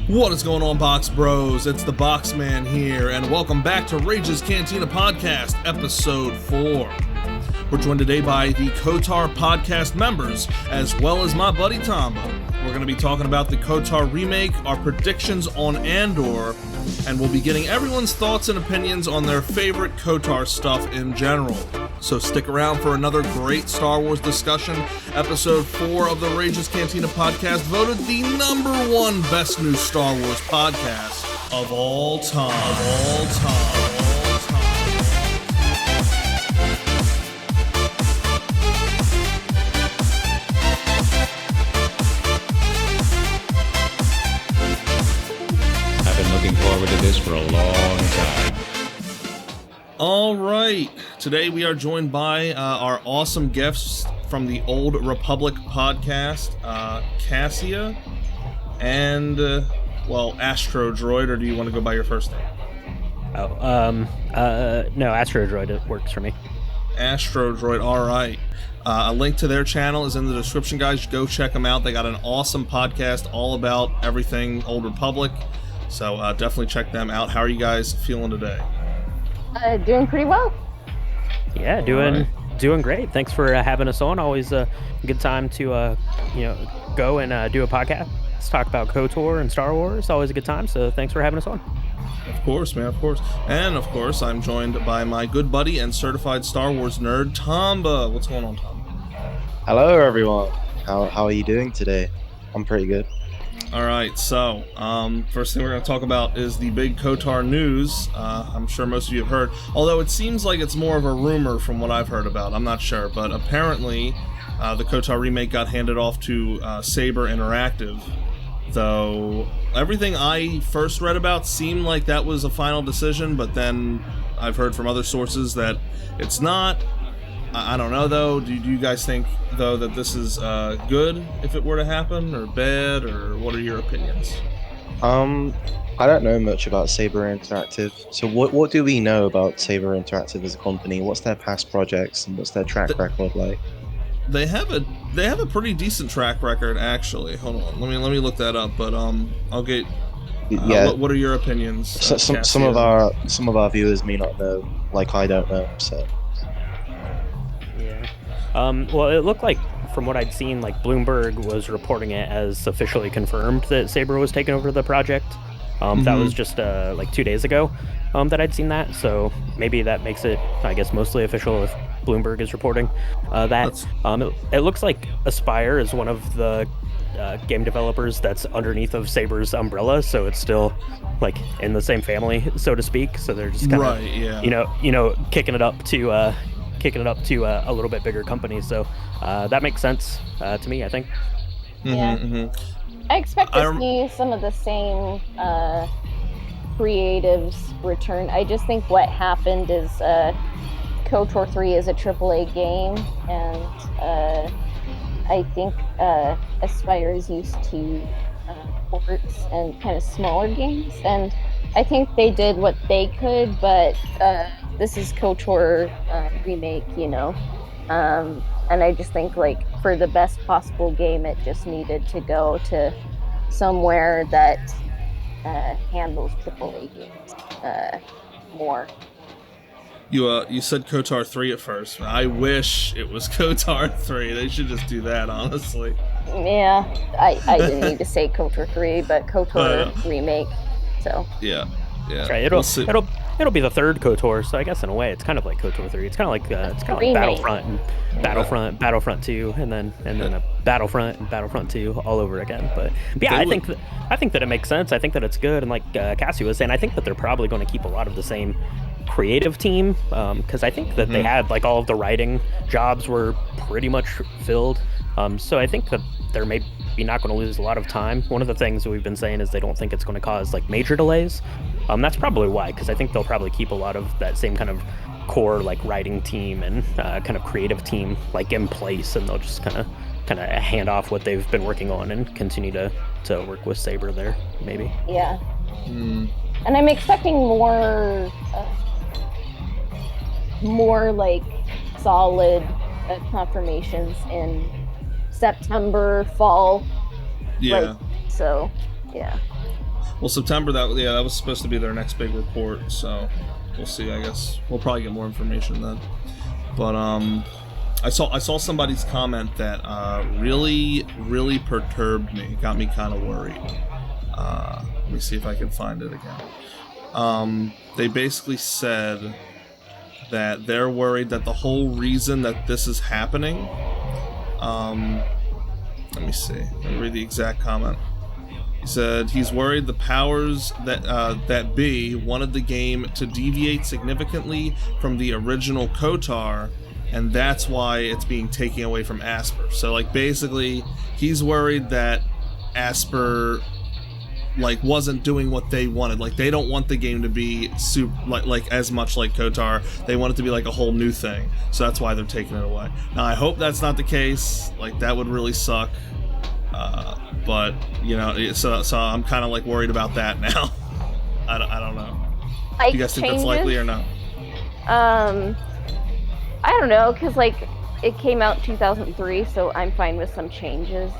What is going on, Box Bros? It's the Box Man here, and welcome back to Rage's Cantina Podcast, Episode 4. We're joined today by the KOTOR Podcast members, as well as my buddy Tomba. We're going to be talking about the KOTOR remake, our predictions on Andor, and we'll be getting everyone's thoughts and opinions on their favorite KOTOR stuff in general. So stick around for another great Star Wars discussion. Episode 4 of the Rage's Cantina Podcast, voted the #1 best new Star Wars podcast of all time. I've been looking forward to this for a long time. All right, today we are joined by our awesome guests from the Old Republic podcast, Cassia and, AstroDroid, or do you want to go by your first name? No, AstroDroid, it works for me. AstroDroid, all right. A link to their channel is in the description, guys. Go check them out. They got an awesome podcast all about everything Old Republic, so definitely check them out. How are you guys feeling today? Doing pretty well. Yeah, doing great. Thanks for having us on. Always a good time to go and do a podcast. Let's talk about KOTOR and Star Wars. Always a good time. So thanks for having us on. Of course, man. Of course. And of course, I'm joined by my good buddy and certified Star Wars nerd, Tomba. What's going on, Tomba? Hello, everyone. How are you doing today? I'm pretty good. All right, so first thing we're going to talk about is the big KOTOR news. I'm sure most of you have heard, although it seems like it's more of a rumor from what I've heard about. I'm not sure, but apparently the KOTOR remake got handed off to Saber Interactive, though everything I first read about seemed like that was a final decision, but then I've heard from other sources that it's not. I don't know, though. Do you guys think, though, that this is good if it were to happen, or bad, or what are your opinions? I don't know much about Saber Interactive. So what do we know about Saber Interactive as a company? What's their past projects and what's their track record like? They have a pretty decent track record, actually. Hold on, let me look that up. But I'll get. What are your opinions? Some of our viewers may not know, like I don't know. So. Well, it looked like, from what I'd seen, like Bloomberg was reporting it as officially confirmed that Saber was taking over the project. That was just like 2 days ago that I'd seen that. So maybe that makes it, I guess, mostly official if Bloomberg is reporting that. It looks like Aspyr is one of the game developers that's underneath of Saber's umbrella, so it's still like in the same family, so to speak. So they're just kind of, kicking it up to a little bit bigger company, so that makes sense to me, I think. Yeah. I expect to see some of the same creatives return. I just think what happened is KOTOR 3 is a AAA game, and I think Aspyr is used to ports and kind of smaller games, and I think they did what they could, but this is KOTOR remake, and I just think, like, for the best possible game, it just needed to go to somewhere that handles AAA games more. You said KOTOR 3 at first. I wish it was KOTOR 3. They should just do that, honestly. Yeah, I didn't need to say KOTOR 3, but KOTOR remake. So yeah. That's right. It'll be the third KOTOR, so I guess in a way it's kind of like KOTOR 3. It's kind of like Battlefront and Battlefront 2, and then a Battlefront and Battlefront 2 all over again. But yeah, I think that it makes sense. I think that it's good, and like Cassia was saying, I think that they're probably going to keep a lot of the same creative team, because I think that they had, like, all of the writing jobs were pretty much filled. So I think that they're maybe not going to lose a lot of time. One of the things that we've been saying is they don't think it's going to cause, like, major delays. That's probably why, because I think they'll probably keep a lot of that same kind of core, like, writing team and kind of creative team, like, in place, and they'll just kind of hand off what they've been working on and continue to work with Saber there, maybe. Yeah. And I'm expecting more like solid confirmations in September, fall. Yeah. Like, so, yeah. Well, September, that was supposed to be their next big report, so we'll see. I guess we'll probably get more information then. But I saw somebody's comment that really perturbed me. Got me kind of worried. Let me see if I can find it again. They basically said that they're worried that the whole reason that this is happening. Let me see. Let me read the exact comment. He said he's worried the powers that be wanted the game to deviate significantly from the original Kotar, and that's why it's being taken away from Asper. So, like, basically, he's worried that Asper, like, wasn't doing what they wanted. Like, they don't want the game to be like as much like Kotar. They want it to be like a whole new thing. So that's why they're taking it away. Now, I hope that's not the case. Like, that would really suck. But, you know, so I'm kind of, like, worried about that now. I don't know. Do you guys think that's likely or no? I don't know, because, like, it came out 2003, so I'm fine with some changes.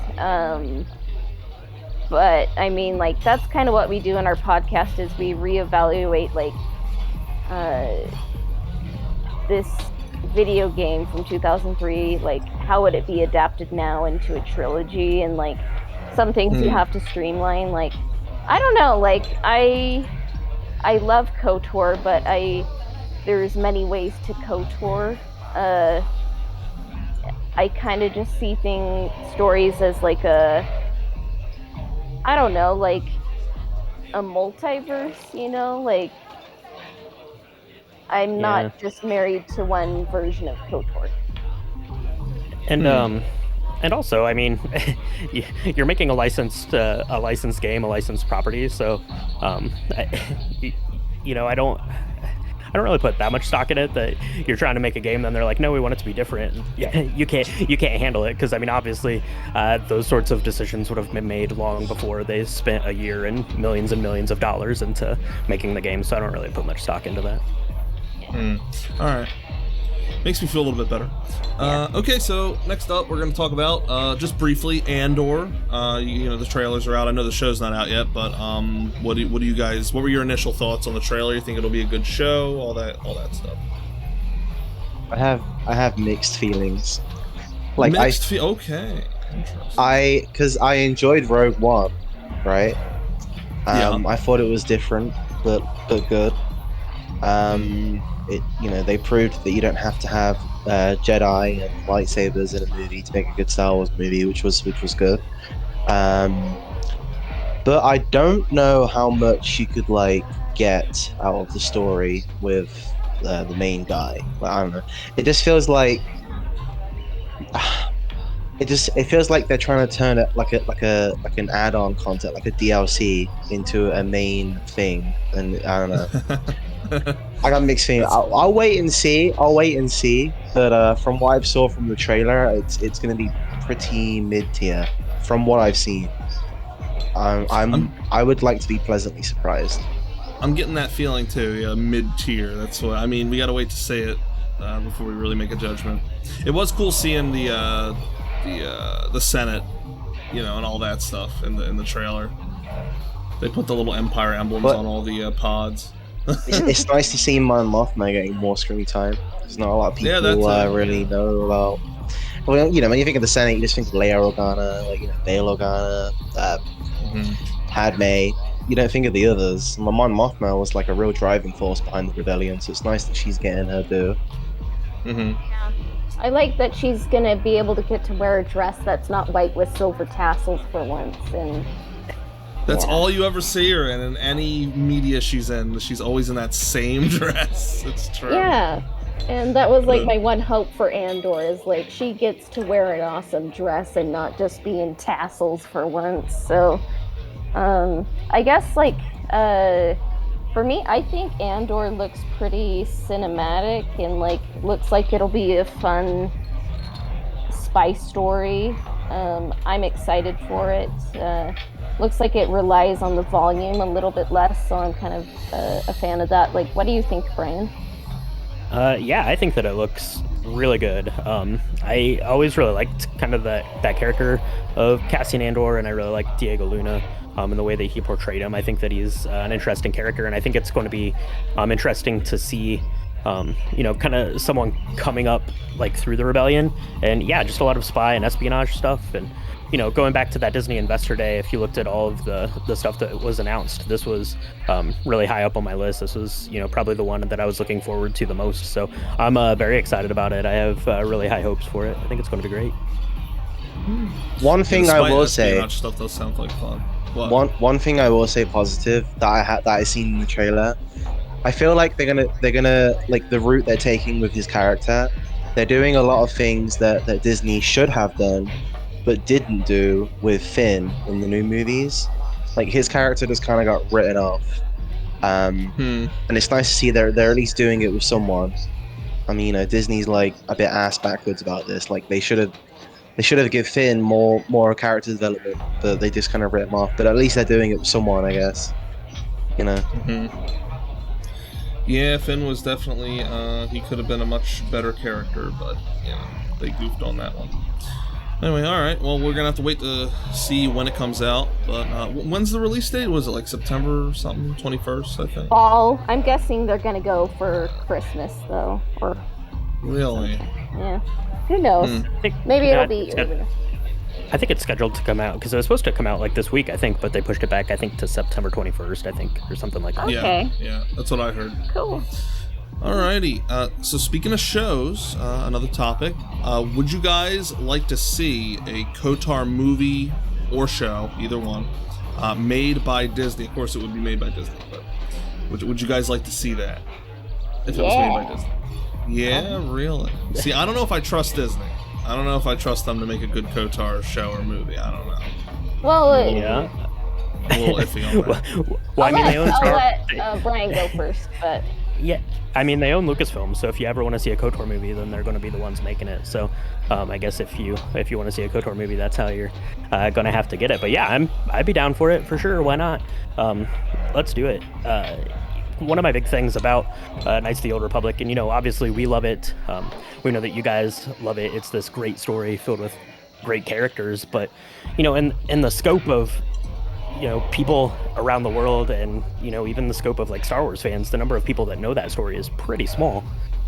But, I mean, like, that's kind of what we do in our podcast, is we reevaluate, like, this video game from 2003, like, how would it be adapted now into a trilogy, and, like, some things you have to streamline. Like, I don't know, like, I love KOTOR, but there's many ways to KOTOR. I kind of just see stories as like I don't know, like a multiverse, you know? Like, I'm not just married to one version of KOTOR. And also, I mean, you're making a licensed game, a licensed property, so you know, I don't really put that much stock in it that you're trying to make a game, then they're like, no, we want it to be different. Yeah, you can't handle it, because I mean, obviously, those sorts of decisions would have been made long before they spent a year and millions of dollars into making the game. So I don't really put much stock into that. All right. Makes me feel a little bit better. Okay, so next up, we're going to talk about, just briefly, Andor. You know, the trailers are out. I know the show's not out yet, but what were your initial thoughts on the trailer? You think it'll be a good show? All that stuff. I have mixed feelings. Like, okay. Interesting. Because I enjoyed Rogue One, right? I thought it was different, but good. You know, they proved that you don't have to have Jedi and lightsabers in a movie to make a good Star Wars movie, which was good. But I don't know how much you could, like, get out of the story with the main guy. Like, I don't know. It just feels like it feels like they're trying to turn it like an add-on content, like a DLC, into a main thing, and I don't know. I got mixed feelings. I'll wait and see. But from what I saw from the trailer, it's going to be pretty mid-tier from what I've seen. I would like to be pleasantly surprised. I'm getting that feeling too. Yeah, mid-tier. That's what I mean. We got to wait to say it before we really make a judgment. It was cool seeing the Senate, you know, and all that stuff in the trailer. They put the little Empire emblems on all the pods. It's nice to see Mon Mothma getting more screen time. There's not a lot of people really know about. Well, you know, when you think of the Senate, you just think of Leia Organa, like, you know, Bail Organa, Padme. You don't think of the others. Mon Mothma was like a real driving force behind the rebellion, so it's nice that she's getting her due. Yeah. I like that she's gonna be able to get to wear a dress that's not white with silver tassels for once, and that's all you ever see her in any media she's in. She's always in that same dress. It's true. Yeah, and that was like my one hope for Andor, is like she gets to wear an awesome dress and not just be in tassels for once. So, I guess, like, for me, I think Andor looks pretty cinematic and, like, looks like it'll be a fun spy story. I'm excited for it. Looks like it relies on the volume a little bit less, so I'm kind of a fan of that. Like, what do you think, Brian? Yeah, I think that it looks really good. I always really liked kind of that character of Cassian Andor, and I really liked Diego Luna. in the way that he portrayed him. I think that he's an interesting character, and I think it's going to be interesting to see kind of someone coming up like through the rebellion, and yeah, just a lot of spy and espionage stuff. And going back to that Disney Investor Day, if you looked at all of the stuff that was announced, this was really high up on my list. This was probably the one that I was looking forward to the most. So I'm very excited about it. I have really high hopes for it. I think it's going to be great. One thing I will say, stuff does sound like fun. One thing I will say positive that I seen in the trailer, I feel like they're gonna like the route they're taking with his character. They're doing a lot of things that Disney should have done, but didn't do with Finn in the new movies. Like his character just kind of got written off, and it's nice to see they're at least doing it with someone. I mean, Disney's like a bit ass backwards about this. Like they should have given Finn more character development, but they just kind of written him off. But at least they're doing it with someone, I guess. Yeah, Finn was definitely, he could have been a much better character, but, they goofed on that one. Anyway, alright, well, we're gonna have to wait to see when it comes out, but when's the release date? Was it like September or something? 21st, I think? Fall. I'm guessing they're gonna go for Christmas, though. Or really? Yeah. Who knows? Maybe it'll be... I think it's scheduled to come out, because it was supposed to come out like this week, I think, but they pushed it back, I think, to September 21st, I think, or something like that. Okay. Yeah, that's what I heard. Cool. Alrighty, so speaking of shows, another topic, would you guys like to see a KOTOR movie or show, either one, made by Disney? Of course it would be made by Disney, but would you guys like to see that? If it was made by Disney? Yeah, really? See, I don't know if I trust Disney. I don't know if I trust them to make a good KOTOR show or movie. I don't know. Well, yeah. A little iffy on that. Well, I'll let Brian go first, but... Yeah, I mean, they own Lucasfilm, so if you ever want to see a KOTOR movie, then they're going to be the ones making it. So I guess if you want to see a KOTOR movie, that's how you're going to have to get it. But yeah, I'd be down for it, for sure. Why not? Let's do it. One of my big things about Knights of the Old Republic, and obviously we love it. We know that you guys love it. It's this great story filled with great characters, but in the scope of people around the world, and even the scope of like Star Wars fans, the number of people that know that story is pretty small.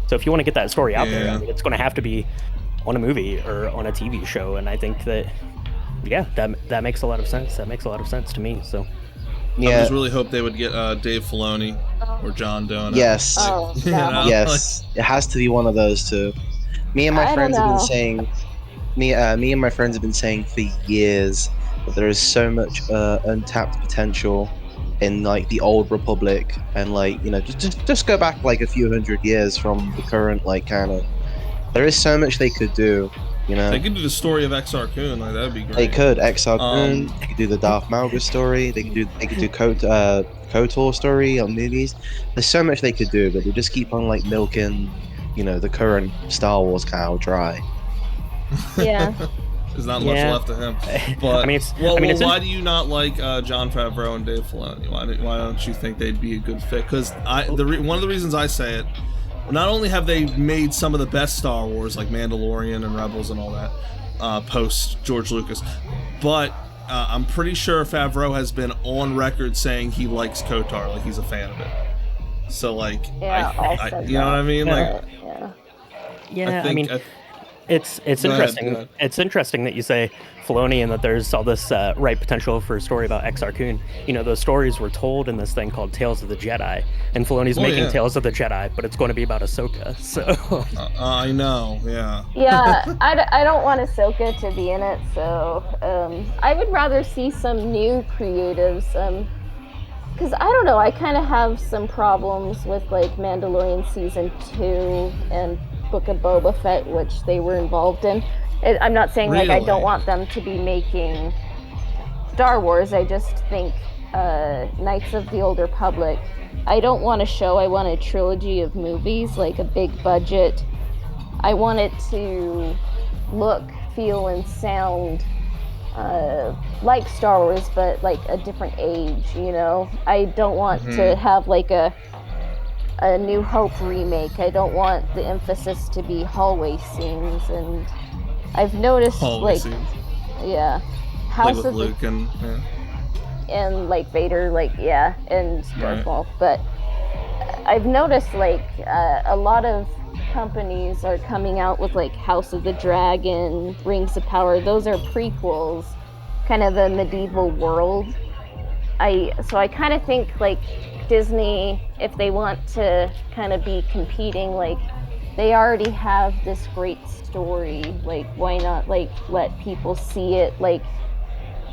So if you want to get that story out there, I mean, it's going to have to be on a movie or on a TV show, and I think that that makes a lot of sense. That makes a lot of sense to me. So. Yeah. I just really hope they would get Dave Filoni or John Doe. Yes. Oh, yes. It has to be one of those two. Me and my friends have been saying. Me and my friends have been saying for years that there is so much untapped potential in like the Old Republic, and like just go back like a few hundred years from the current like canon. There is so much they could do. They could do the story of Exar Kun, like that'd be great. They could Exar Kun. They could do the Darth Malgus story. They could do KOTOR story on movies. There's so much they could do, but they just keep on like milking, the current Star Wars cow dry. Yeah. There's not much left of him. But why do you not like Jon Favreau and Dave Filoni? Why don't you think they'd be a good fit? Because one of the reasons I say it. Not only have they made some of the best Star Wars, like Mandalorian and Rebels and all that, post George Lucas, but I'm pretty sure Favreau has been on record saying he likes KOTOR, like he's a fan of it. So, like, you know what I mean? Like, it's interesting. Ahead. It's interesting that you say Filoni and that there's all this ripe potential for a story about Exar Kun. Those stories were told in this thing called Tales of the Jedi, and Filoni's making Tales of the Jedi, but it's going to be about Ahsoka. So I know, yeah. Yeah, I don't want Ahsoka to be in it, so I would rather see some new creatives. Because I don't know, I kind of have some problems with like Mandalorian season 2 and Book of Boba Fett, which they were involved in. I'm not saying like I don't want them to be making Star Wars. I just think Knights of the Old Republic, I don't want a show. I want a trilogy of movies, like a big budget. I want it to look, feel, and sound like Star Wars, but like a different age, I don't want to have like a New Hope remake. I don't want the emphasis to be hallway scenes, and I've noticed hallway scenes. Yeah, House of Luke and and like Vader, like and Darth Right. Maul. But I've noticed like a lot of companies are coming out with like House of the Dragon, Rings of Power. Those are prequels, kind of the medieval world. So I kind of think like Disney, if they want to kind of be competing, like they already have this great story. Like why not like let people see it like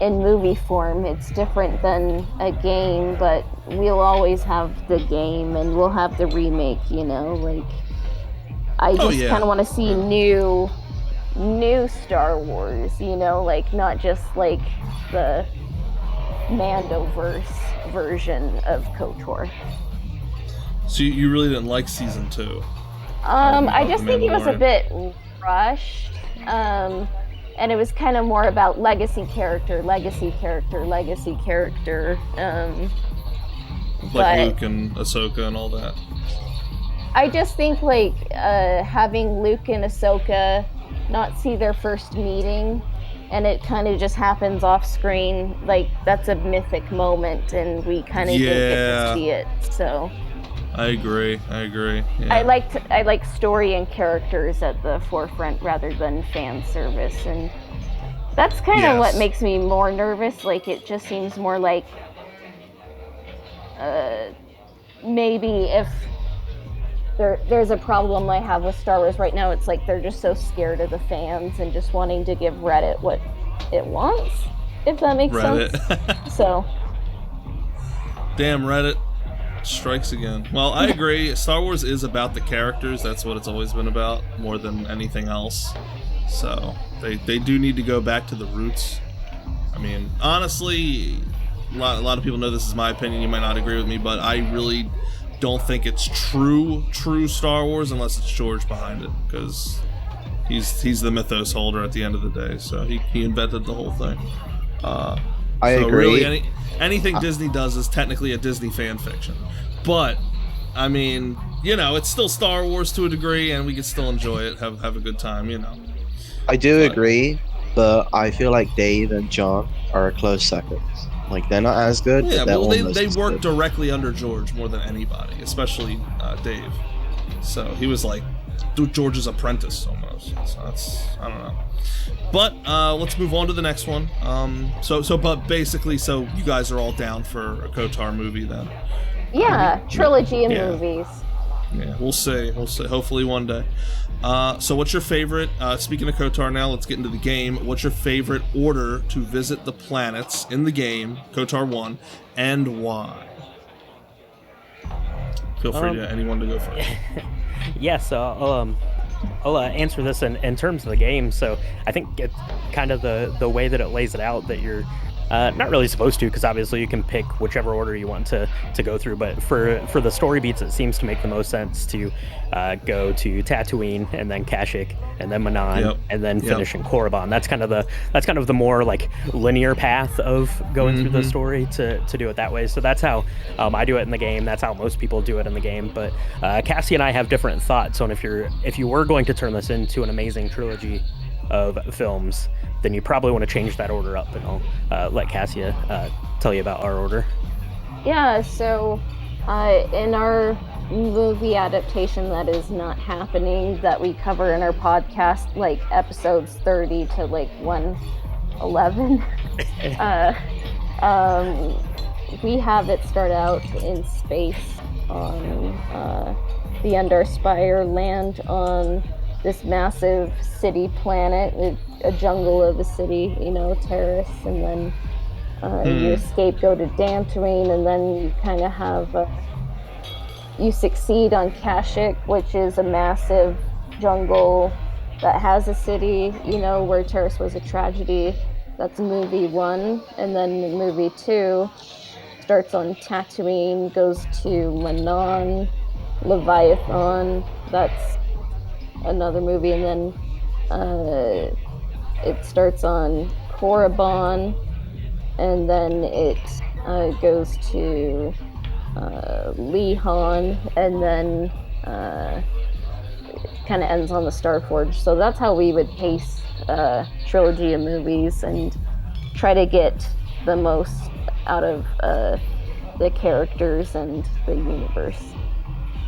in movie form? It's different than a game, but we'll always have the game and we'll have the remake, like I just kind of want to see new Star Wars, like not just like the Mandoverse version of KOTOR. So you really didn't like season 2? I just think it was a bit rushed. And it was kind of more about legacy character. Like Luke and Ahsoka and all that. I just think like having Luke and Ahsoka not see their first meeting, and it kind of just happens off screen, like that's a mythic moment, and we kind of didn't get to see it. So I agree. Yeah. I like story and characters at the forefront rather than fan service, and that's kind of what makes me more nervous. Like it just seems more like maybe if there's a problem I have with Star Wars right now, it's like they're just so scared of the fans and just wanting to give Reddit what it wants, if that makes sense. So damn, Reddit strikes again. Well, I agree. Star Wars is about the characters. That's what it's always been about, more than anything else. So they do need to go back to the roots. I mean, honestly, a lot of people know this is my opinion. You might not agree with me, but I really don't think it's true Star Wars unless it's George behind it, because he's the mythos holder at the end of the day. So he invented the whole thing. I agree. Really, anything Disney does is technically a Disney fan fiction. But I mean, it's still Star Wars to a degree, and we can still enjoy it, have a good time. I do agree, but I feel like Dave and John are a close second. Like they're not as good. Yeah, but well, they work work directly under George more than anybody, especially Dave. So he was like George's apprentice almost. So I don't know. But let's move on to the next one. But basically, so you guys are all down for a KOTOR movie then? Yeah, trilogy of movies. Yeah, we'll see. Hopefully one day. So what's your favorite, speaking of KOTOR now, let's get into the game. What's your favorite order to visit the planets in the game, KOTOR 1, and why? Feel free to anyone to go first. So I'll answer this in terms of the game. So I think it's kind of the way that it lays it out that you're not really supposed to, because obviously you can pick whichever order you want to go through, but for the story beats it seems to make the most sense to go to Tatooine and then Kashyyyk and then Manan and then finish in Korriban. That's kind of the more like linear path of going through the story to do it that way. So that's how I do it in the game. That's how most people do it in the game. But Cassie and I have different thoughts on if you were going to turn this into an amazing trilogy of films, then you probably want to change that order up, and I'll let Cassia tell you about our order. Yeah, so in our movie adaptation that is not happening, that we cover in our podcast, like episodes 30 to like 111, we have it start out in space on the Endar Spire, land on this massive city planet, a jungle of a city, terrace, and then you escape, go to Dantooine, and then you kind of have you succeed on Kashyyyk, which is a massive jungle that has a city, where Terrace was a tragedy. That's movie 1, and then movie 2 starts on Tatooine, goes to Manan, Leviathan. That's another movie, and then it starts on Korriban, and then it goes to Lihan, and then kind of ends on the Starforge. So that's how we would pace trilogy of movies and try to get the most out of the characters and the universe.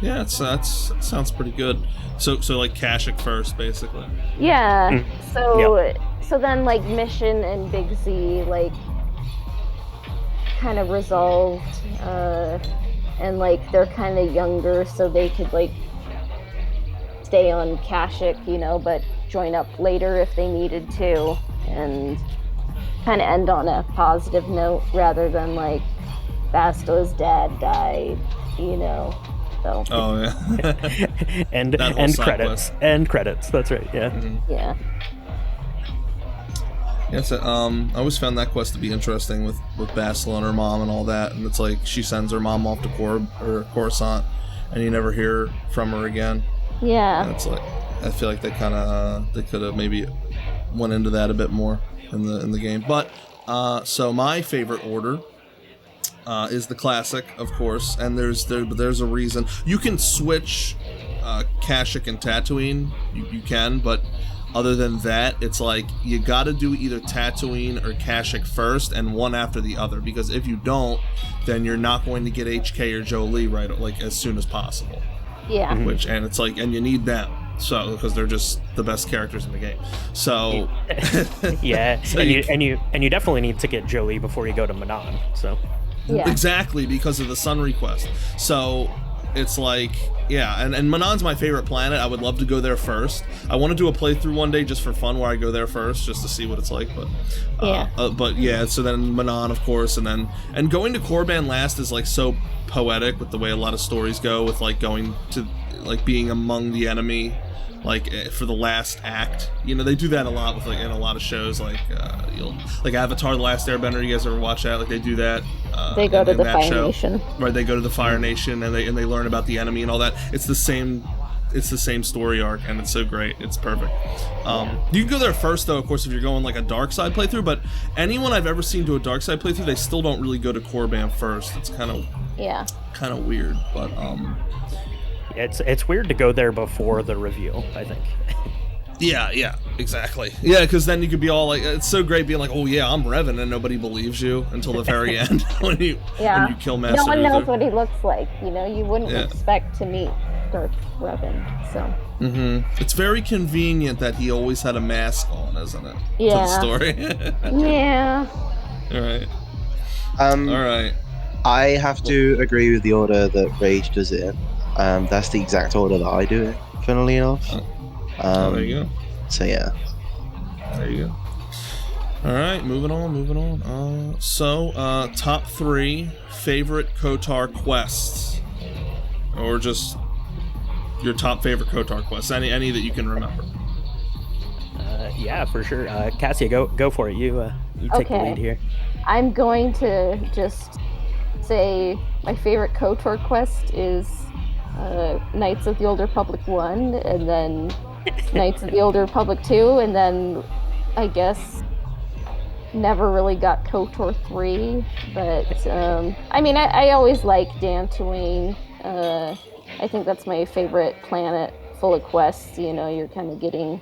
Yeah, that sounds pretty good. So like Kashyyyk first, basically. Yeah. So Yep. so then like Mission and Big Z like kind of resolved, and like they're kind of younger, so they could like stay on Kashyyyk, but join up later if they needed to, and kind of end on a positive note rather than like Bastila's dad died, So. Oh yeah. End credits. End credits. That's right. Yeah. Mm-hmm. Yeah. Yeah, so, I always found that quest to be interesting with Bastila and her mom and all that, and it's like she sends her mom off to Coruscant, and you never hear from her again. Yeah. And it's like I feel like they could have maybe went into that a bit more in the game. But so my favorite order is the classic, of course, and there's a reason you can switch Kashyyyk and Tatooine. You can, but other than that, it's like you got to do either Tatooine or Kashyyyk first, and one after the other. Because if you don't, then you're not going to get HK or Jolee right like as soon as possible. Yeah. And you need them. So because they're just the best characters in the game. So yeah, so and you definitely need to get Jolee before you go to Manon. So. Yeah. Exactly, because of the Sun request. So it's like, yeah, and Manon's my favorite planet. I would love to go there first. I want to do a playthrough one day just for fun where I go there first just to see what it's like. But yeah, so then Manon, of course, and going to Korriban last is like so poetic with the way a lot of stories go with like going to like being among the enemy. Like for the last act, they do that a lot with like in a lot of shows, like like Avatar: The Last Airbender. You guys ever watch that? Like they do that. They go to the Fire Nation. Right, they go to the Fire Nation and they learn about the enemy and all that. It's the same story arc, and it's so great. It's perfect. You can go there first, though, of course, if you're going like a dark side playthrough. But anyone I've ever seen do a dark side playthrough, they still don't really go to Korriban first. It's kind of weird, but It's weird to go there before the reveal, I think. Yeah, exactly. Yeah, because then you could be all like, it's so great being like, oh yeah, I'm Revan, and nobody believes you until the very end when you kill Master. No one Luther. knows what he looks like. You wouldn't expect to meet Darth Revan. So. Mm-hmm. It's very convenient that he always had a mask on, isn't it? Yeah. To the story. Yeah. All right. All right. I have to agree with the order that Rage does it in. That's the exact order that I do it, funnily enough. There you go. So yeah. There you go. All right, moving on. So top 3 favorite KOTOR quests, or just your top favorite KOTOR quests, any that you can remember. Yeah, for sure. Cassia, go for it. You take the lead here. I'm going to just say my favorite KOTOR quest is Knights of the Old Republic 1, and then Knights of the Old Republic 2, and then I guess never really got KOTOR 3, but I always like Dantooine. I think that's my favorite planet full of quests. You're kind of getting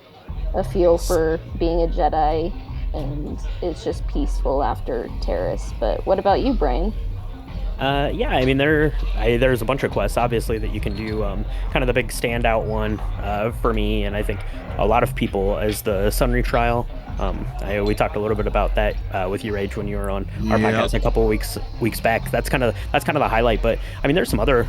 a feel for being a Jedi, and it's just peaceful after Terrace. But what about you, Brian? There's a bunch of quests, obviously, that you can do. Kind of the big standout one for me, and I think a lot of people, is the Sun Retrial. We talked a little bit about that with you, Rage, when you were on our podcast a couple weeks back. That's kind of the highlight. But there's some other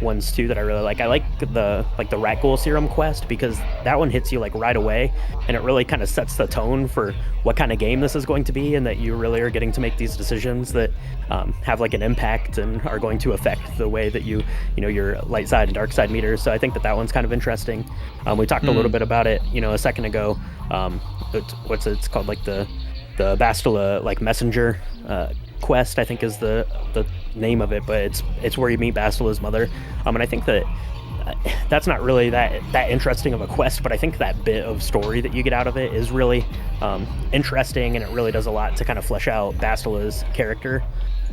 ones too that I really like. I like the Rat Ghoul Serum quest, because that one hits you like right away, and it really kind of sets the tone for what kind of game this is going to be, and that you really are getting to make these decisions that have like an impact and are going to affect the way that your light side and dark side meters. So I think that one's kind of interesting. We talked a little bit about it a second ago. It's called, like the Bastila like messenger quest, I think is the name of it, but it's where you meet Bastila's mother, and I think that's not really that interesting of a quest, but I think that bit of story that you get out of it is really interesting, and it really does a lot to kind of flesh out Bastila's character.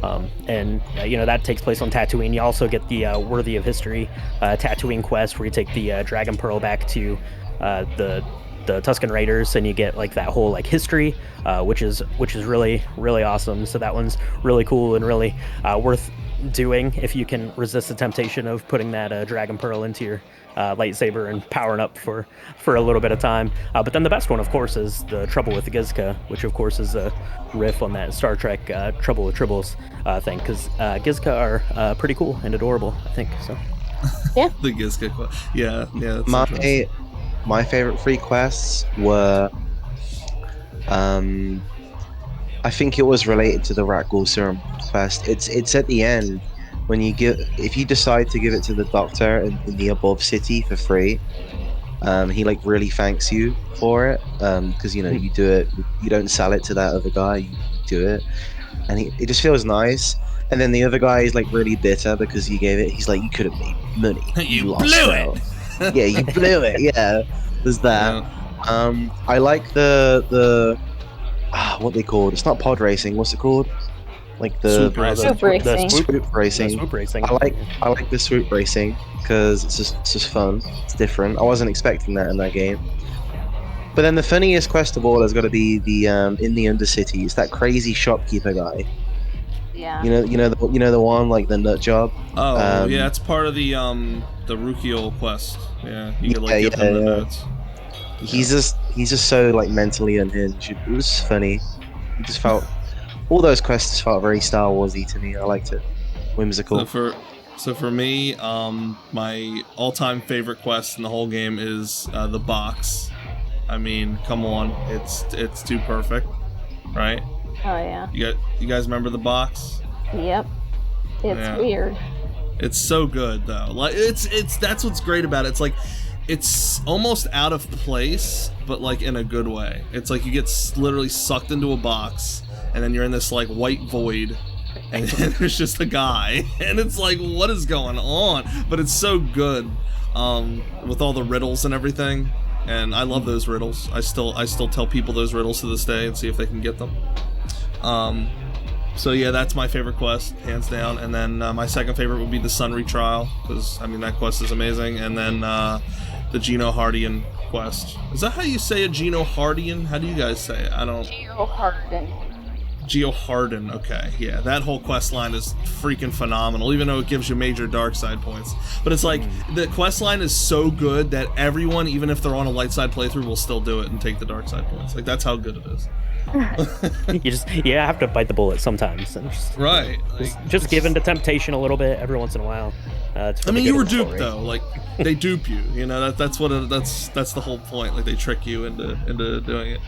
That takes place on Tatooine. You also get the Worthy of History Tatooine quest, where you take the Dragon Pearl back to the the Tusken Raiders, and you get like that whole like history, which is really awesome. So that one's really cool and really worth doing if you can resist the temptation of putting that Dragon Pearl into your lightsaber and powering up for a little bit of time. But then the best one, of course, is the Trouble with Gizka, which of course is a riff on that Star Trek Trouble with Tribbles thing, because Gizka are pretty cool and adorable, I think. So yeah, the Gizka, yeah. My favorite free quests were, I think it was related to the Rakghoul Serum quest. It's at the end when if you decide to give it to the Doctor in the above city for free. He like really thanks you for it, because you do it, you don't sell it to that other guy, you do it, and it just feels nice. And then the other guy is like really bitter because you gave it. He's like, you could have made money. You blew it. Yeah, you blew it. Yeah, there's that. Yeah. I like the what they called. It's not pod racing. What's it called? Like the swoop racing. Swoop racing. I like the swoop racing because it's just fun. It's different. I wasn't expecting that in that game. But then the funniest quest of all has got to be the in the Undercity. It's that crazy shopkeeper guy. Yeah. You know the one, like the nut job. Oh yeah, it's part of the Rukiel quest. Yeah, you could give him the notes. He's just so like mentally unhinged. It was funny. He just felt all those quests felt very Star Warsy to me. I liked it. Whimsical. So for me, my all-time favorite quest in the whole game is the box. I mean, come on, it's too perfect, right? Oh yeah. You guys remember the box? Yep. It's weird. It's so good though. Like it's that's what's great about it. It's like it's almost out of place, but like in a good way. It's like you get literally sucked into a box, and then you're in this like white void, and there's just a guy, and it's like, what is going on? But it's so good, with all the riddles and everything. And I love those riddles. I still tell people those riddles to this day and see if they can get them. So yeah, that's my favorite quest, hands down. And then my second favorite would be the Sun Retrial, because I mean that quest is amazing. And then the Geno Hardian quest. Is that how you say it, Geno Hardian? How do you guys say it? I don't. Geo Harden, okay, yeah, that whole quest line is freaking phenomenal, even though it gives you major dark side points. But it's like, the quest line is so good that everyone, even if they're on a light side playthrough, will still do it and take the dark side points. Like, that's how good it is. You have to bite the bullet sometimes. And right. Just give in to temptation a little bit every once in a while. I mean, you were duped though. Like, they dupe you. You know, that's the whole point. Like, they trick you into doing it.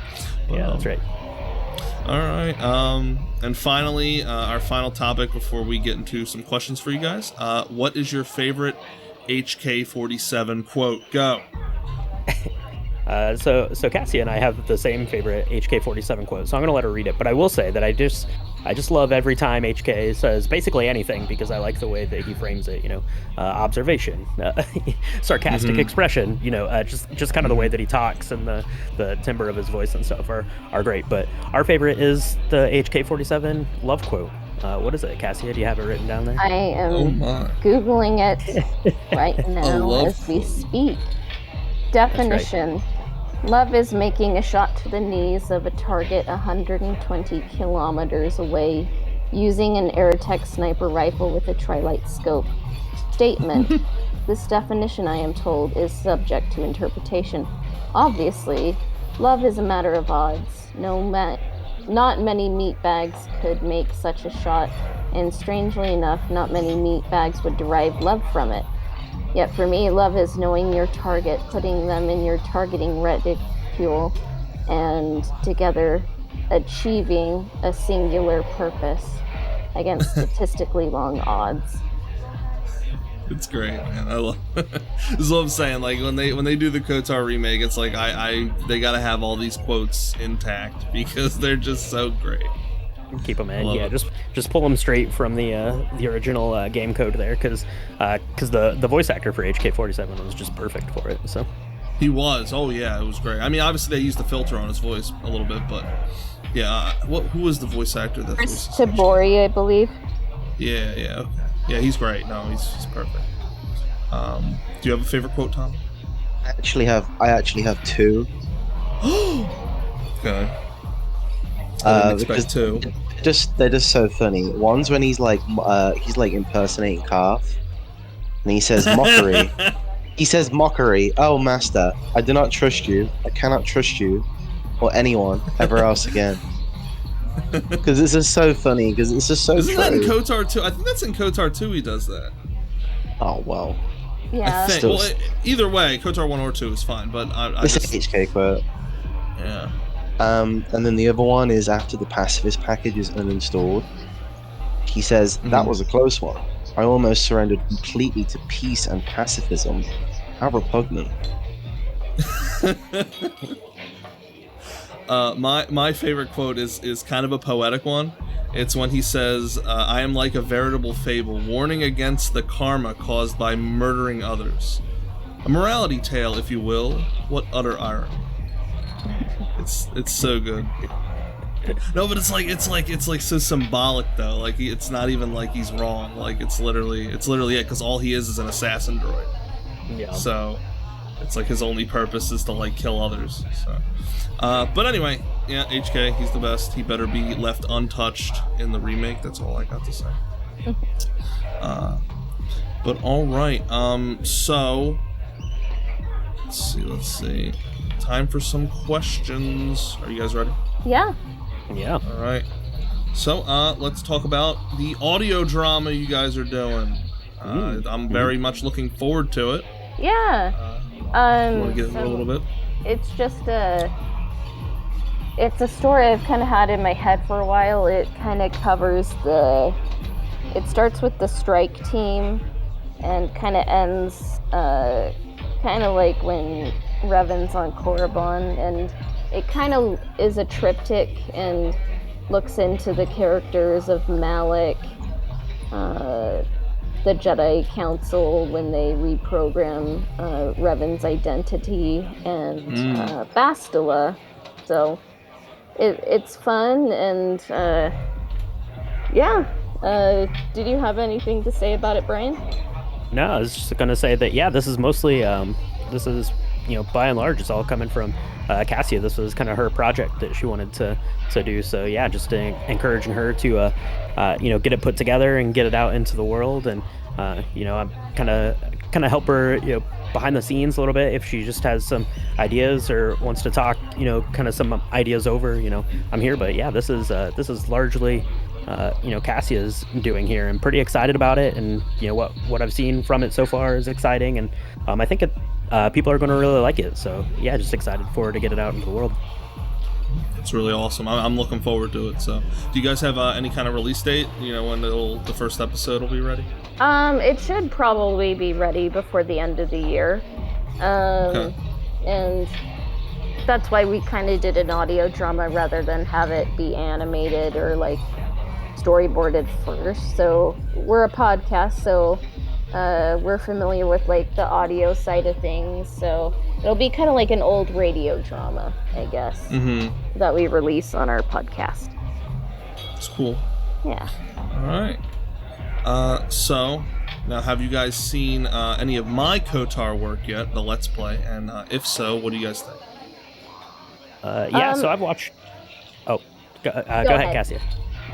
But, yeah, that's right. All right, and finally, our final topic before we get into some questions for you guys. What is your favorite HK-47 quote? Go. So Cassia and I have the same favorite HK-47 quote, so I'm going to let her read it. But I will say that I just love every time HK says basically anything, because I like the way that he frames it. Observation, sarcastic expression. Just kind of the way that he talks and the timbre of his voice and stuff are great. But our favorite is the HK-47 love quote. What is it, Cassia? Do you have it written down there? I am Googling it right now as we speak. Definition. Love is making a shot to the knees of a target 120 kilometers away using an Aerotech sniper rifle with a trilight scope. Statement. This definition, I am told, is subject to interpretation. Obviously, love is a matter of odds. Not many meatbags could make such a shot, and strangely enough, not many meatbags would derive love from it. Yet for me, love is knowing your target, putting them in your targeting reticule, and together achieving a singular purpose against statistically long odds. It's great, man. I love. This is what I'm saying. Like when they do the KOTOR remake, it's like they gotta have all these quotes intact because they're just so great. Keep them in, yeah. Just pull them straight from the original game code there, because the voice actor for HK-47 was just perfect for it. So he was. Oh yeah, it was great. I mean, obviously they used the filter on his voice a little bit, but yeah. Who was the voice actor? Chris Tabori, I believe. Yeah. Okay. Yeah, he's great. No, he's perfect. Do you have a favorite quote, Tom? I actually have two. Okay. I didn't expect two. They're just so funny. One's when he's like impersonating Carth, and he says mockery. He says mockery. Oh, master, I do not trust you. I cannot trust you or anyone ever else again. Because this is so funny. Because it's just so. Isn't true. that in KOTOR 2? I think that's in KOTOR 2. He does that. Oh well. Yeah. I think. Well, either way, KOTOR 1 or 2 is fine. But It's an HK quote. Yeah. And then the other one is after the pacifist package is uninstalled. He says, that was a close one. I almost surrendered completely to peace and pacifism. How repugnant. My favorite quote is kind of a poetic one. It's when he says, I am like a veritable fable, warning against the karma caused by murdering others. A morality tale, if you will. What utter irony. It's so good. No, but it's like so symbolic though. Like it's not even like he's wrong. Like it's literally it because all he is an assassin droid. Yeah. So it's like his only purpose is to like kill others. So, but anyway, yeah, HK, he's the best. He better be left untouched in the remake. That's all I got to say. But all right. So let's see. Time for some questions. Are you guys ready? Yeah. Yeah. All right. So, let's talk about the audio drama you guys are doing. I'm very much looking forward to it. Yeah. You want to get into a little bit? It's just it's a story I've kind of had in my head for a while. It kind of covers it starts with the strike team and kind of ends kind of like when Revan's on Korriban, and it kind of is a triptych and looks into the characters of Malak, the Jedi Council when they reprogram Revan's identity, and Bastila. So it's fun, and yeah. Did you have anything to say about it, Brian? No, I was just gonna say that this is mostly this is by and large it's all coming from Cassia. This was kind of her project that she wanted to do. So yeah, just encouraging her to get it put together and get it out into the world, and I'm kind of help her behind the scenes a little bit if she just has some ideas or wants to talk kind of some ideas over. I'm here, but yeah, this is largely Cassia's doing here. I'm pretty excited about it, and what I've seen from it so far is exciting, and I think people are going to really like it. So yeah, just excited for her to get it out into the world. It's really awesome. I'm looking forward to it. So, do you guys have any kind of release date? When the first episode will be ready? It should probably be ready before the end of the year. Okay. And that's why we kind of did an audio drama rather than have it be animated or like storyboarded first. So we're a podcast, so we're familiar with like the audio side of things. So it'll be kind of like an old radio drama, I guess, that we release on our podcast. It's cool. Yeah. All right. So now, have you guys seen any of my KOTOR work yet, the Let's Play? And if so, what do you guys think? So I've watched. Oh, go ahead, Cassia.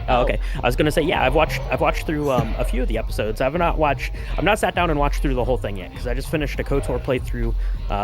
Oh, okay. I was gonna say, yeah, I've watched through a few of the episodes. I've not sat down and watched through the whole thing yet, because I just finished a KOTOR playthrough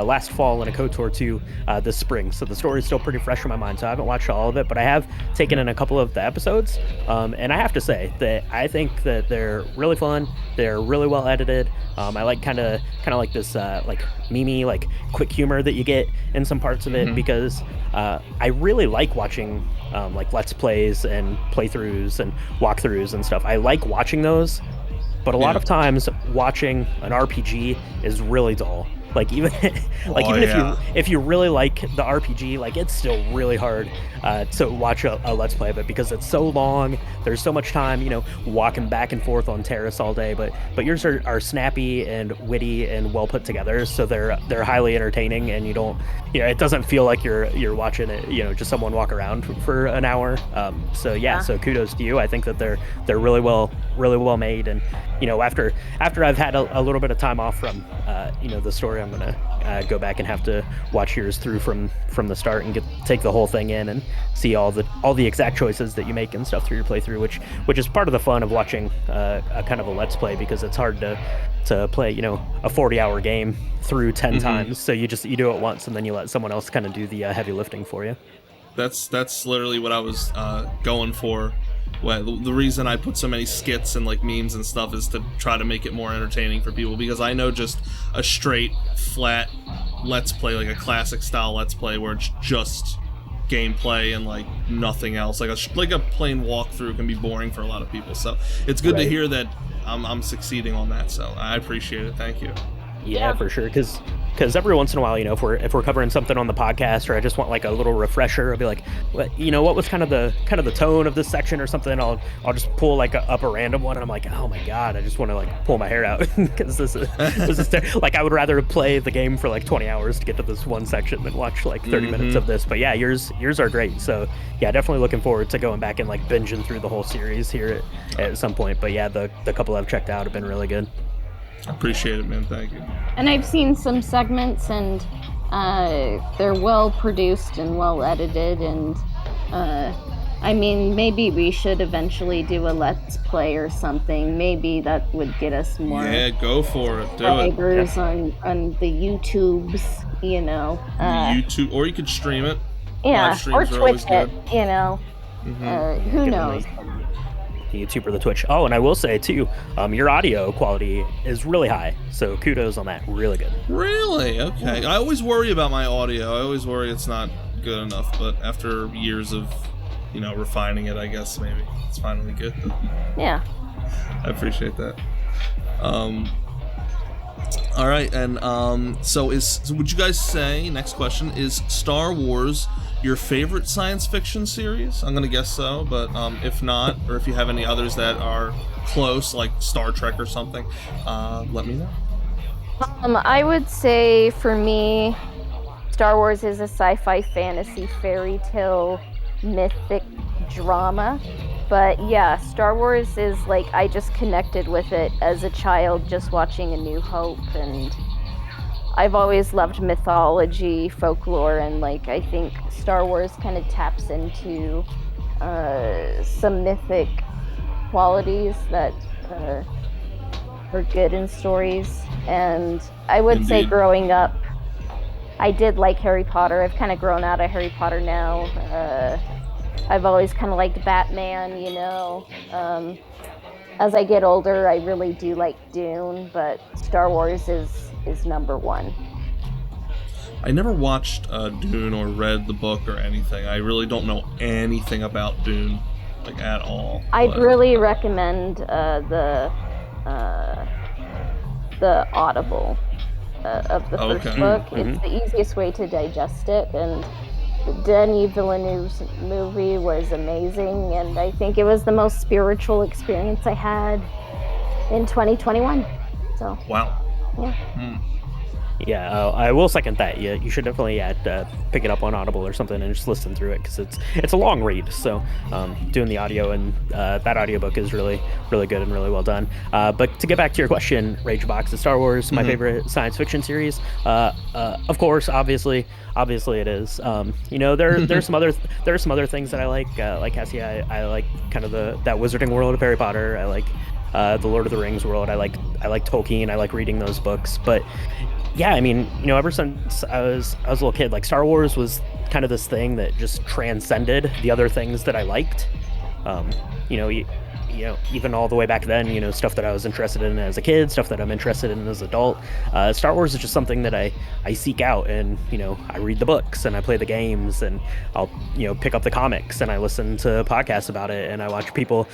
last fall and a KOTOR 2 this spring. So the story is still pretty fresh in my mind. So I haven't watched all of it, but I have taken in a couple of the episodes. And I have to say that I think that they're really fun. They're really well edited. I like kind of like this like memey, like quick humor that you get in some parts of it, because I really like watching like Let's Plays and playthroughs and walkthroughs and stuff. I like watching those, but a lot of times watching an RPG is really dull. Like even if you really like the RPG, like it's still really hard to watch a Let's Play of it, because it's so long. There's so much time, walking back and forth on Terrace all day. But yours are snappy and witty and well put together, so they're highly entertaining, and you don't, it doesn't feel like you're watching it, just someone walk around for an hour. So kudos to you. I think that they're really well made, and after I've had a little bit of time off from the story I'm gonna go back and have to watch yours through from the start and take the whole thing in and see all the exact choices that you make and stuff through your playthrough, which is part of the fun of watching a kind of a let's play, because it's hard to play, you know, a 40-hour game through 10 times. So you do it once and then you let someone else kind of do the heavy lifting for you. That's literally what I was going for. Well, the reason I put so many skits and like memes and stuff is to try to make it more entertaining for people, because I know just a straight flat let's play, like a classic style let's play where it's just gameplay and like nothing else, like a plain walkthrough can be boring for a lot of people. So it's good to hear that I'm succeeding on that, so I appreciate it. Thank you. Yeah, for sure. Because every once in a while, you know, if we're covering something on the podcast, or I just want like a little refresher, I'll be like, what was kind of the tone of this section or something. I'll just pull like up a random one, and I'm like, oh my god, I just want to like pull my hair out, because this is like I would rather play the game for like 20 hours to get to this one section than watch like 30 minutes of this. But yeah, yours are great. So yeah, definitely looking forward to going back and like binging through the whole series here at some point. But yeah, the couple I've checked out have been really good. I appreciate it, man. Thank you. And I've seen some segments, and they're well produced and well edited, and I mean, maybe we should eventually do a let's play or something. Maybe that would get us more. Yeah, go for it. Do it. On the YouTubes, you know. YouTube, or you could stream it. Yeah, or Twitch it. You know. Who knows? The YouTube or the Twitch. Oh, and I will say too, your audio quality is really high, so kudos on that. Really good. Really? Okay. I always worry about my audio. I always worry it's not good enough, but after years of, you know, refining it, I guess maybe it's finally good. Yeah. I appreciate that. All right, and so would you guys say, next question, is Star Wars your favorite science fiction series? I'm gonna guess so, but if not, or if you have any others that are close, like Star Trek or something, let me know. I would say for me, Star Wars is a sci-fi, fantasy, fairy tale, mythic drama. But yeah, Star Wars is like, I just connected with it as a child just watching A New Hope, and I've always loved mythology, folklore, and like I think Star Wars kind of taps into some mythic qualities that are good in stories. And I would say growing up, I did like Harry Potter. I've kind of grown out of Harry Potter now. I've always kind of liked Batman, you know. As I get older, I really do like Dune, but Star Wars is number one. I never watched Dune or read the book or anything. I really don't know anything about Dune, like at all. I'd really recommend the Audible of the first book. It's the easiest way to digest it, and Denis Villeneuve's movie was amazing, and I think it was the most spiritual experience I had in 2021. So wow. Yeah. Yeah, I will second that. Yeah, you should definitely pick it up on Audible or something and just listen through it, because it's a long read. So doing the audio and that audiobook is really, really good and really well done. But to get back to your question, Ragebox, is Star Wars my favorite science fiction series? Of course, obviously it is. You know, there's some other things that I like Cassia. I like kind of that wizarding world of Harry Potter. I like the Lord of the Rings world. I like Tolkien. I like reading those books. But yeah, I mean, you know, ever since I was a little kid, like Star Wars was kind of this thing that just transcended the other things that I liked. You know, even all the way back then, you know, stuff that I was interested in as a kid, stuff that I'm interested in as an adult. Star Wars is just something that I seek out, and, you know, I read the books and I play the games, and I'll, you know, pick up the comics and I listen to podcasts about it, and I watch people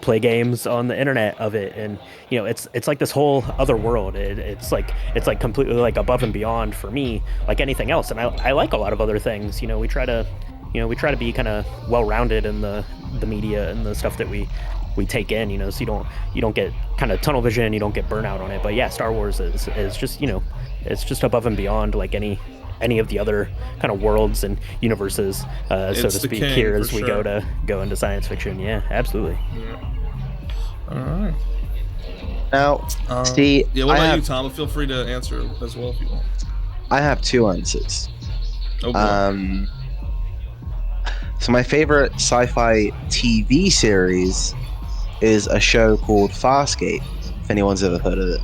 play games on the internet of it. And, you know, it's like this whole other world. It's like completely like above and beyond for me, like anything else. And I like a lot of other things. You know, we try to be kind of well-rounded in the media and the stuff that we take in, you know, so you don't get kind of tunnel vision, you don't get burnout on it. But yeah, Star Wars is just, you know, it's just above and beyond like any of the other kind of worlds and universes, so to speak, here as we go into science fiction. Yeah, absolutely. Yeah. All right. Now, see, yeah. What about you, Tom? Feel free to answer as well if you want. I have two answers. Oh, boy. So my favorite sci-fi TV series is a show called Farscape, if anyone's ever heard of it.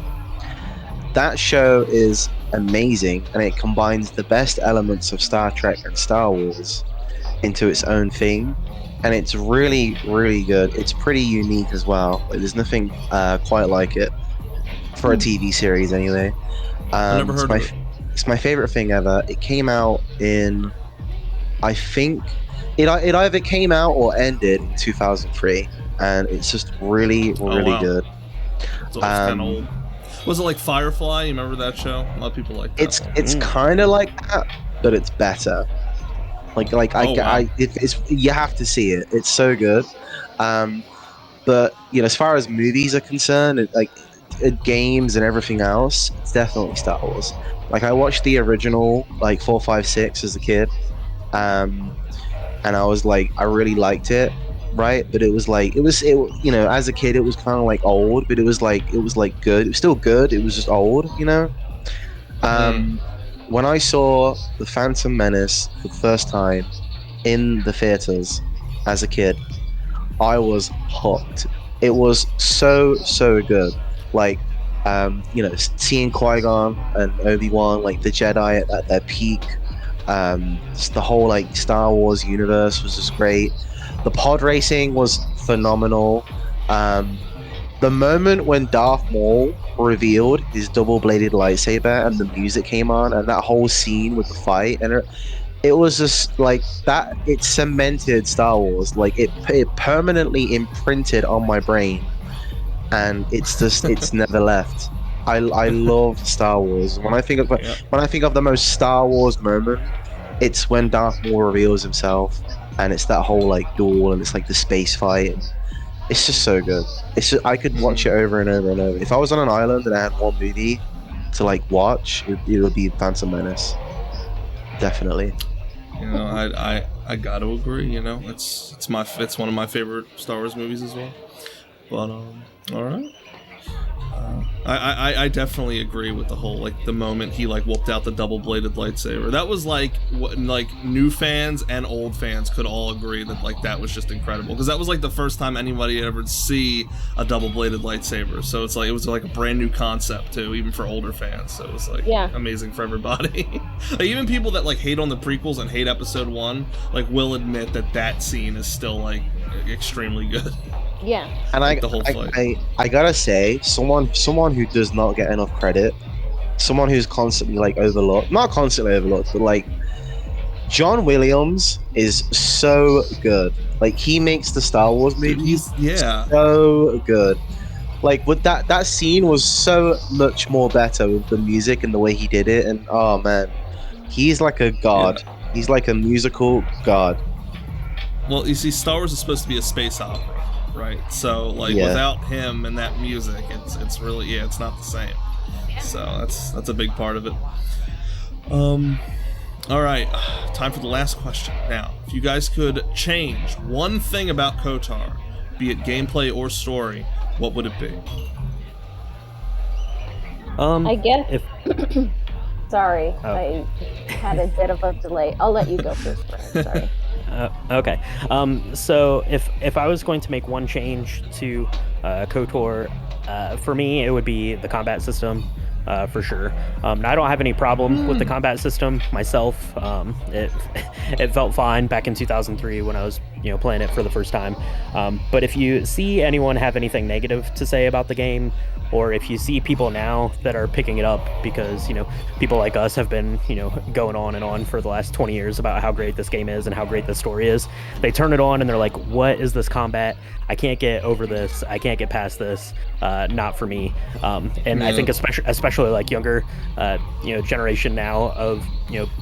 That show is amazing, and it combines the best elements of Star Trek and Star Wars into its own thing, and it's really, really good. It's pretty unique as well. Like, there's nothing quite like it for a TV series anyway. I never heard of it. It's my favorite thing ever. It came out in, I think, it either came out or ended in 2003, and it's just really, really good. So it's kind of old. Was it like Firefly? You remember that show? A lot of people like that. It's kind of like that, but it's better. It's you have to see it. It's so good. But as far as movies are concerned, games and everything else, it's definitely Star Wars. Like, I watched the original 4, 5, 6 as a kid, and I was like, I really liked it, right? But it was as a kid, it was kind of old, but it was good. It was still good. It was just old, When I saw the Phantom Menace for the first time in the theaters as a kid, I was hooked. It was so good. Seeing Qui-Gon and Obi-Wan, the Jedi at their peak. The whole Star Wars universe was just great. The pod racing was phenomenal. The moment when Darth Maul revealed his double-bladed lightsaber and the music came on, and that whole scene with the fight, and it was just that. It cemented Star Wars. It permanently imprinted on my brain, and it's never left. I love Star Wars. When I think of the most Star Wars moment, it's when Darth Maul reveals himself, and it's that whole duel, and it's the space fight. And it's just so good. I could watch it over and over and over. If I was on an island and I had one movie to watch, it would be Phantom Menace. Definitely. I got to agree. It's one of my favorite Star Wars movies as well. But all right. I definitely agree with the whole the moment he whooped out the double-bladed lightsaber. That was new fans and old fans could all agree that that was just incredible, because that was the first time anybody had ever see a double-bladed lightsaber. So it was a brand new concept too, even for older fans. So it was amazing for everybody. Even people that hate on the prequels and hate Episode 1 will admit that scene is still extremely good. Yeah. And I gotta say, someone who does not get enough credit, someone who's constantly overlooked, not constantly overlooked, but John Williams is so good. He makes the Star Wars movies so good. With that scene was so much more better with the music and the way he did it, and oh man, he's like a god. Yeah. He's like a musical god. Well, you see, Star Wars is supposed to be a space opera. Right, so without him and that music, it's really it's not the same. So that's a big part of it. All right, time for the last question. Now, if you guys could change one thing about KOTOR, be it gameplay or story, what would it be? I guess. Sorry, I had a bit of a delay. I'll let you go first, Brian. Sorry. Okay. So if I was going to make one change to KOTOR, for me it would be the combat system. For sure. Now, I don't have any problem with the combat system myself. It felt fine back in 2003 when I was playing it for the first time. But if you see anyone have anything negative to say about the game, or if you see people now that are picking it up because people like us have been going on and on for the last 20 years about how great this game is and how great the story is, they turn it on and they're like, what is this combat? I can't get over this. I can't get past this. Not for me. I think especially younger generation now of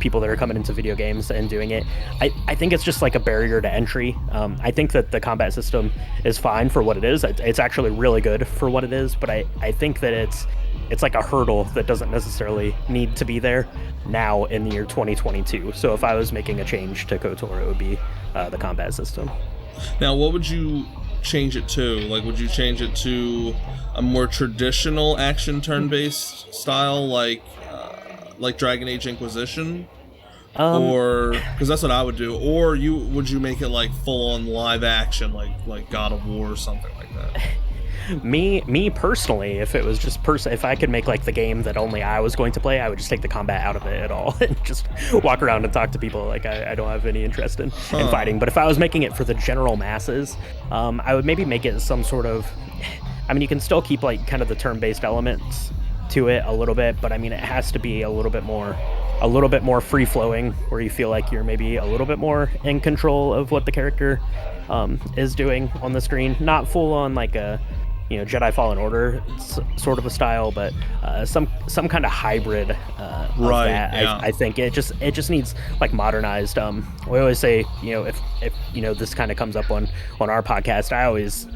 people that are coming into video games and doing it, I think it's just a barrier to entry. I think that the combat system is fine for what it is. It's actually really good for what it is, but I think that it's like a hurdle that doesn't necessarily need to be there now in the year 2022. So if I was making a change to KOTOR, it would be the combat system. Now, what would you change it to? Like, would you change it to a more traditional action turn-based style, like Dragon Age Inquisition? Or because that's what I would do, or would you make it like full on live action, like God of War or something like that? Me personally, if it was just if I could make like the game that only I was going to play, I would just take the combat out of it at all and just walk around and talk to people. Like I don't have any interest in fighting. But if I was making it for the general masses, I would maybe make it some sort of. I mean, you can still keep like kind of the turn-based elements to it a little bit, but I mean, it has to be a little bit more free-flowing, where you feel like you're maybe a little bit more in control of what the character is doing on the screen. Not full on like a Jedi Fallen Order sort of a style, but some kind of hybrid of that. Yeah. I think it just needs like modernized. We always say, if this kind of comes up on our podcast, I always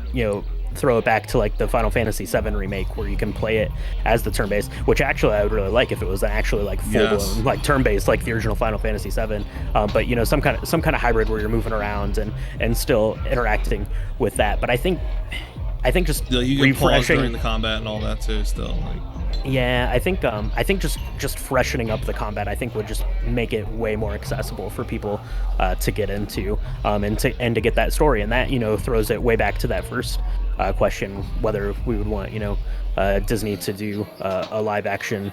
throw it back to like the Final Fantasy VII remake, where you can play it as the turn-based, which actually I would really like if it was actually like full-blown like turn-based, like the original Final Fantasy VII. But some kind of hybrid where you're moving around and still interacting with that. But I think just you can pause during the combat and all that too. Still, like. Yeah, I think just freshening up the combat, I think, would just make it way more accessible for people to get into, and to get that story. And that throws it way back to that first question, whether we would want Disney to do a live action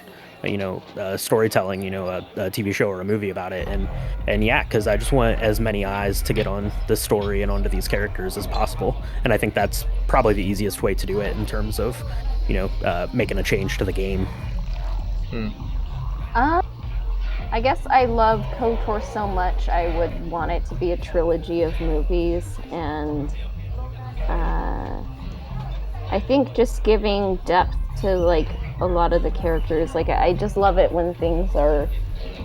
storytelling, a TV show or a movie about it. And yeah, because I just want as many eyes to get on the story and onto these characters as possible. And I think that's probably the easiest way to do it in terms of making a change to the game. I guess I love KOTOR so much, I would want it to be a trilogy of movies, and I think just giving depth to like a lot of the characters. Like, I just love it when things are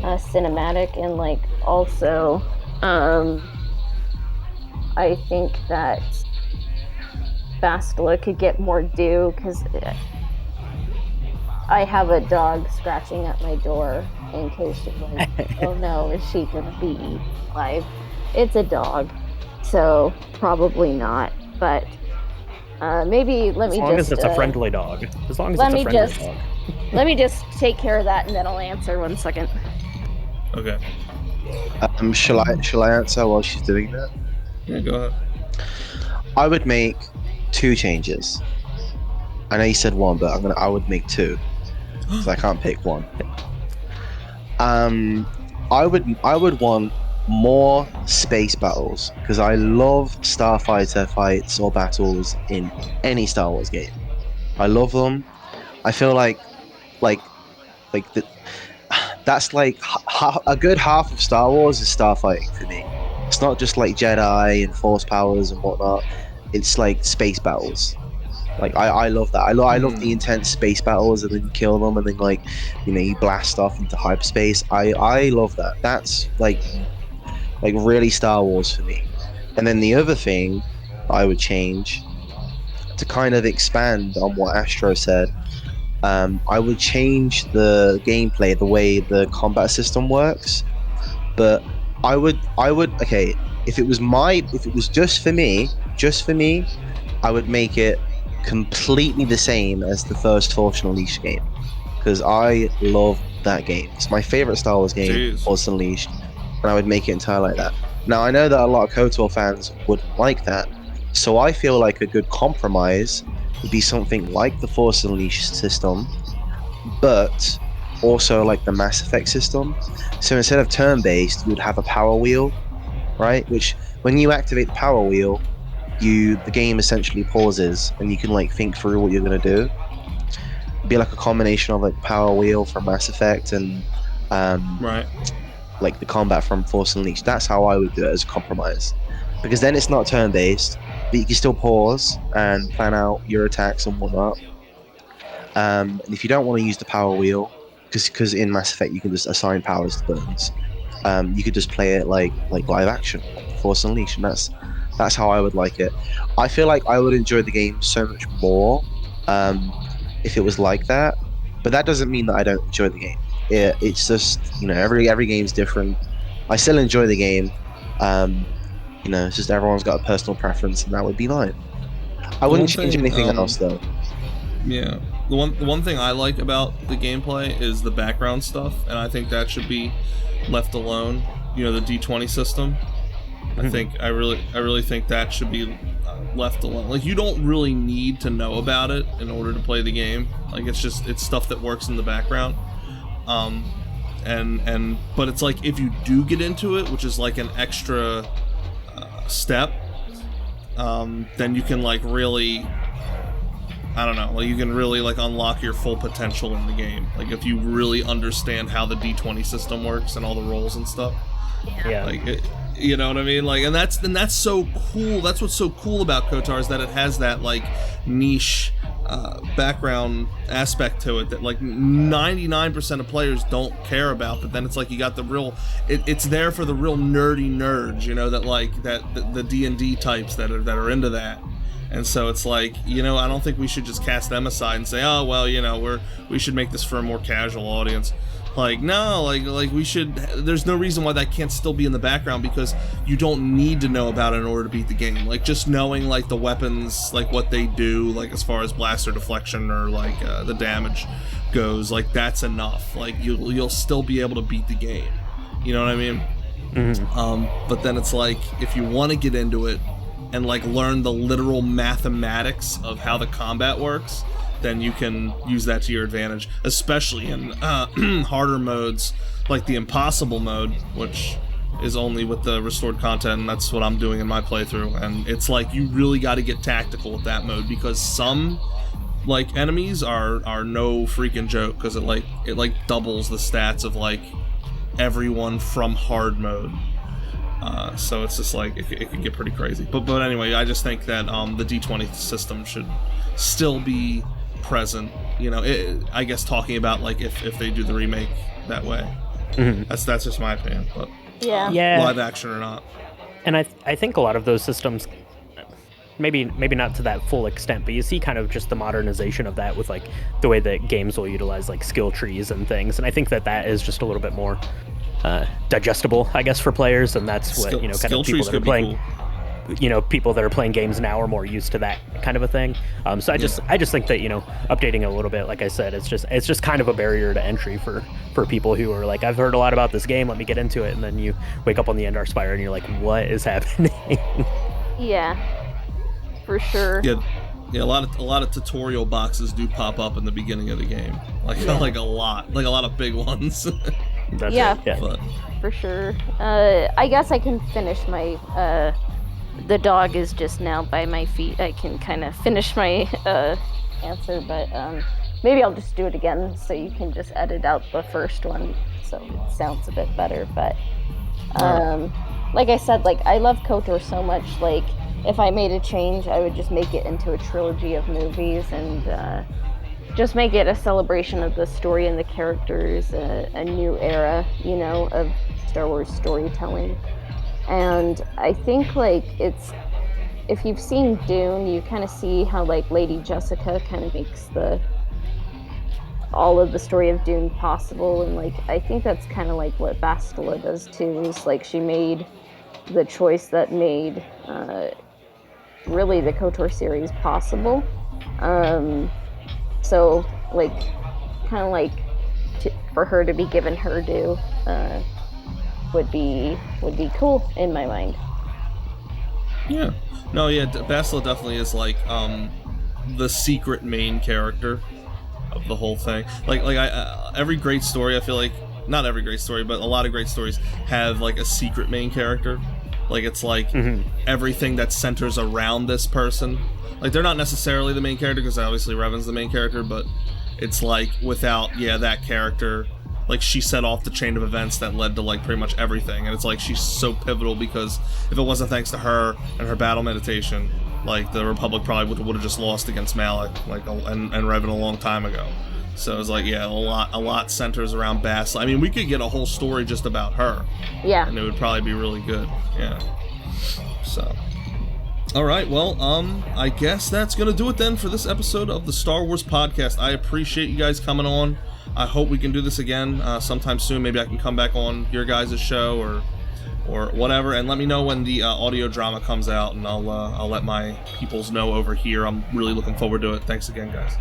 cinematic, and like also I think that Bastila could get more due, because I have a dog scratching at my door in case you're like, oh no, is she gonna be eaten alive? It's a dog, so probably not, but maybe let me just... As long as it's a friendly dog. As long as it's a friendly dog. Let me just take care of that, and then I'll answer 1 second. Okay. Shall I answer while she's doing that? Yeah, go ahead. I would make 2 changes. I know you said 1, but I would make 2, because I can't pick 1. I would want more space battles, because I love starfighter fights or battles in any Star Wars game. I love them. I feel like that's like a good half of Star Wars is starfighting for me. It's not just like Jedi and Force powers and whatnot. It's like space battles. Like I love that. I love the intense space battles, and then you kill them, and then like you blast off into hyperspace. I love that. That's like really Star Wars for me. And then the other thing I would change, to kind of expand on what Astro said, I would change the gameplay, the way the combat system works. But I would okay, if it was just for me, I would make it completely the same as the first Force Unleashed game, because I love that game. It's my favorite Star Wars game, Force Unleashed, and I would make it entirely like that. Now, I know that a lot of KOTOR fans wouldn't like that, so I feel like a good compromise would be something like the Force Unleashed system, but also like the Mass Effect system. So instead of turn-based, you would have a power wheel, right? Which, when you activate the power wheel, the game essentially pauses, and you can like think through what you're gonna do. It'd be like a combination of like power wheel from Mass Effect and like the combat from Force Unleashed. That's how I would do it as a compromise, because then it's not turn-based, but you can still pause and plan out your attacks and whatnot. And if you don't want to use the power wheel, because in Mass Effect you can just assign powers to buttons, you could just play it like live action, Force Unleashed, and that's how I would like it. I feel like I would enjoy the game so much more if it was like that, but that doesn't mean that I don't enjoy the game. It's just, every game's different. I still enjoy the game. It's just everyone's got a personal preference, and that would be mine. I wouldn't change anything else though. Yeah, the one thing I like about the gameplay is the background stuff, and I think that should be left alone. You know, the D20 system. I really think that should be left alone. Like, you don't really need to know about it in order to play the game. Like, it's stuff that works in the background. But it's like, if you do get into it, which is like an extra step, then you can like really, I don't know, like you can really like unlock your full potential in the game. Like, if you really understand how the D20 system works and all the roles and stuff. Yeah. Like, you know what I mean? Like, and that's so cool. That's what's so cool about KOTOR, is that it has that like niche background aspect to it that like 99% of players don't care about. But then it's like you got the real. It's there for the real nerdy nerds, you know, that like the D&D types that are into that. And so it's like, you know, I don't think we should just cast them aside and say, oh well, you know, we should make this for a more casual audience. Like, no, like we should. There's no reason why that can't still be in the background, because you don't need to know about it in order to beat the game. Like, just knowing like the weapons, like what they do, like as far as blaster deflection or like the damage goes, like that's enough. Like you'll still be able to beat the game. You know what I mean? Mm-hmm. But then it's like, if you want to get into it and like learn the literal mathematics of how the combat works, then you can use that to your advantage, especially in harder modes like the impossible mode, which is only with the restored content, and that's what I'm doing in my playthrough. And it's like, you really got to get tactical with that mode, because some like enemies are no freaking joke, because it doubles the stats of like everyone from hard mode. So it's just like, it could get pretty crazy. But anyway, I just think that the D20 system should still be present. You know, I guess talking about like if they do the remake that way. Mm-hmm. That's just my opinion. But yeah, live action or not. And I think a lot of those systems, maybe not to that full extent, but you see kind of just the modernization of that with like the way that games will utilize like skill trees and things. And I think that is just a little bit more digestible, I guess, for players, and that's what, you know, kind of people that are playing, cool. You know, people that are playing games now are more used to that kind of a thing. So I just think that, you know, updating it a little bit, like I said, it's just kind of a barrier to entry for people who are like, I've heard a lot about this game, let me get into it, and then you wake up on the Endar Spire and you're like, what is happening? Yeah, for sure. Yeah, a lot of tutorial boxes do pop up in the beginning of the game, like a lot of big ones. That's yeah, it. Yeah, but for sure. I guess I can finish my. The dog is just now by my feet. I can kind of finish my answer, but maybe I'll just do it again so you can just edit out the first one so it sounds a bit better. But like I said, like I love KOTOR so much. Like if I made a change, I would just make it into a trilogy of movies and. Just make it a celebration of the story and the characters, a new era, you know, of Star Wars storytelling. And I think, like, if you've seen Dune, you kind of see how, like, Lady Jessica kind of makes all of the story of Dune possible. And, like, I think that's kind of like what Bastila does, too, is, like, she made the choice that made, really, the KOTOR series possible. So, like, kind of like for her to be given her due would be cool in my mind. Yeah. No, yeah, Bastila definitely is like the secret main character of the whole thing. Like every great story, I feel like, not every great story, but a lot of great stories have like a secret main character. Like it's like everything that centers around this person. Like, they're not necessarily the main character, because obviously Revan's the main character, but it's like, without, that character, like, she set off the chain of events that led to, like, pretty much everything, and it's like, she's so pivotal, because if it wasn't thanks to her and her battle meditation, like, the Republic probably would have just lost against Malak, like, and Revan a long time ago. So it's like, a lot centers around Bastila. I mean, we could get a whole story just about her. Yeah. And it would probably be really good, So... Alright, well, I guess that's gonna do it then for this episode of the Star Wars Podcast. I appreciate you guys coming on. I hope we can do this again sometime soon. Maybe I can come back on your guys' show or whatever, and let me know when the audio drama comes out, and I'll let my peoples know over here. I'm really looking forward to it. Thanks again, guys.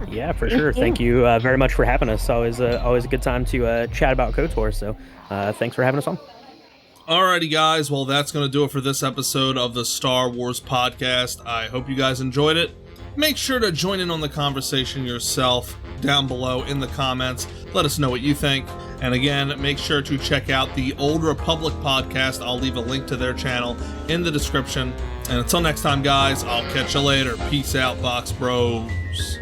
Yeah, for sure. Thank you very much for having us. Always a good time to chat about KOTOR. So thanks for having us on. Alrighty, guys. Well, that's going to do it for this episode of the Star Wars podcast. I hope you guys enjoyed it. Make sure to join in on the conversation yourself down below in the comments. Let us know what you think. And again, make sure to check out the Old Republic podcast. I'll leave a link to their channel in the description. And until next time, guys, I'll catch you later. Peace out, Box Bros.